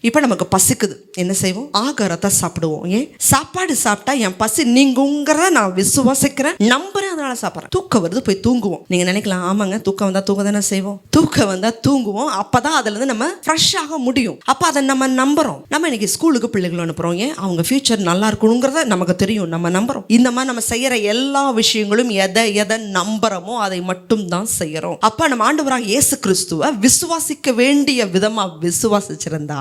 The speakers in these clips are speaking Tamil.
இப்ப நமக்கு பசிக்குது, என்ன செய்வோம்? ஆகாரத்தை சாப்பிடுவோம். ஏன்? சாப்பாடு சாப்பிட்டா என் பசி நீங்குங்கிறத நான் விசுவாசிக்கிறேன், நம்புறேன், அதனால சாப்பிட்றேன். தூக்கம் வருது, போய் தூங்குவோம். நீங்க நினைக்கலாம், ஆமாங்க தூக்கம் வந்தா தூங்க தானே செய்வோம். தூக்கம் வந்தா தூங்குவோம். அப்பதான் அதுல இருந்து நம்ம ஃப்ரெஷ் ஆக முடியும். அப்ப அதை நம்ம நம்புறோம். நம்ம இன்னைக்கு ஸ்கூலுக்கு பிள்ளைகள் அனுப்புறோம். ஏன்? அவங்க ஃபியூச்சர் நல்லா இருக்கணுங்கிறத நமக்கு தெரியும், நம்ம நம்புறோம். இந்த மாதிரி நம்ம செய்யற எல்லா விஷயங்களும் எதை நம்புறோமோ அதை மட்டும் தான் செய்யறோம். அப்ப நம்ம ஆண்டவராக இயேசு கிறிஸ்துவ விசுவாசிக்க வேண்டிய விதமா விசுவாசிச்சிருந்தா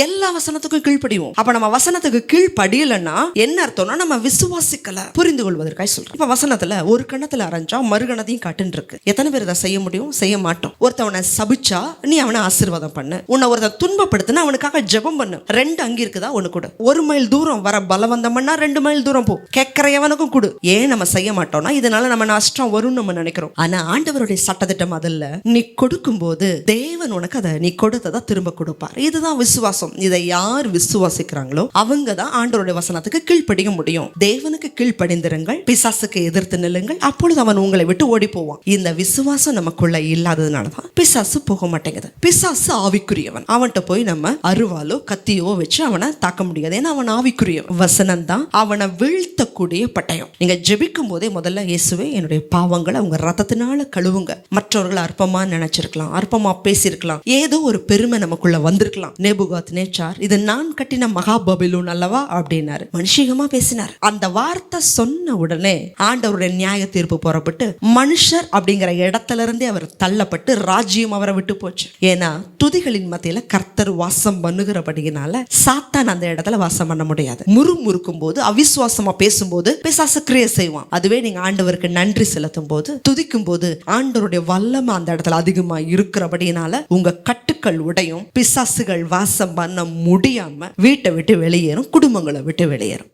எல்லா வசனத்துக்கும் கீழ்ப்படிவோம். அப்ப நம்ம வசனத்துக்கு கீழ்ப்படியலன்னா என்ன அர்த்தம்னா நம்ம விசுவாசிக்கல. புரிந்து கொள்வதற்காக சொல்றேன். இப்ப வசனத்துல ஒரு கணத்துல அரைஞ்சா மறுகணத்தையும் காட்டுன்னு இருக்கு. எத்தனை பேர் இதை செய்ய முடியும்? செய்ய மாட்டோம். ஒருத்தவனை சபிச்சா நீ அவனை ஆசீர்வாதம் பண்ணு. உன்னை ஒருத்தன் துன்பப்படுத்தினா அவனுக்காக ஜெபம் பண்ணு. 2 அங்க இருக்குதா? ஒண்ணு கூட. 1 மைல் தூரம் வர பலவந்தம் பண்ணா 2 மைல் தூரம் போ. கேட்கறவனுக்கும் கொடு. ஏன் நம்ம செய்ய மாட்டோம்னா இதனால நம்ம நஷ்டம் வரும்னு நம்ம நினைக்கிறோம். ஆனா ஆண்டவருடைய சட்டத்திட்டம் அதில்ல. நீ கொடுக்கும் போது தேவன் உனக்கு அதை நீ கொடுத்ததா திரும்ப கொடுப்பார். இதுதான் விசுவாசம். இதை யார் விசுவாசிக்கிறாங்களோ அவங்க தான் ஆண்டவருடைய வசனத்துக்கு கீழ்ப்படிய முடியும். தேவனுக்கு கீழ்ப்படிந்திருங்கள், பிசாசுக்கு எதிர்த்து நில்லுங்கள், அப்பொழுது அவன் உங்களை விட்டு ஓடி போவான். இந்த விசுவாசம் நமக்குள்ள இல்லாததுனாலதான் பிசாசு போக மாட்டேங்குது. பிசாசு ஆவிக்குரியவன். அவன்கிட்ட போய் நம்ம அருவாலோ கத்தியோ வச்சு அவனை தாக்க முடியாது. ஏன்னா அவன் ஆவிக்குரியவன். வசனம் தான் அவனை வீழ்த்தக்கூடிய பட்டயம். நீங்க ஜெபிக்கும் போதே முதல்ல இயேசுவே என்னுடைய பாவங்களை உங்க ரத்தத்தினால கழுவுங்க. மற்றவர்களை அற்பமா நினைச்சிருக்கலாம், அற்பமா பேசியிருக்கலாம், ஏதோ ஒரு பெருமை நமக்குள்ள வந்திருக்கலாம். நேபுகாத் நேச்சார் இது நான் கட்டின மகாபபிலோன் அல்லவா அப்படின்னாரு. மனுஷிகமா பேசினார். அந்த வார்த்தை சொன்ன உடனே ஆண்டவருடைய நியாய தீர்ப்பு புறப்பட்டு மனுஷர் அப்படிங்கிற இடத்துல இருந்தே அவர் தள்ளப்பட்டு ராஜ்யம் அவரை விட்டு போச்சு. ஏன்னா துதிகளின் மத்தியில கர்த்தர் வாசம் பண்ணுகிறபடியினால சாத்தான் அந்த இடத்துல வாசம் பண்ண முடியாது. முறுமுறுக்கும் போது, அவிசுவாசமா பேசும்போது பிசாசு கிரியை செய்வான். அதுவே நீங்க ஆண்டவருக்கு நன்றி செலுத்தும் போது, துதிக்கும் போது ஆண்டவருடைய வல்லமை அந்த இடத்துல அதிகமா இருக்கிறபடியினால உங்க கட்டுக்கள் உடையும், பிசாசுகள் வாசம் பண்ண முடியாம வீட்டை விட்டு வெளியேறும், குடும்பங்களை விட்டு வெளியேறும்.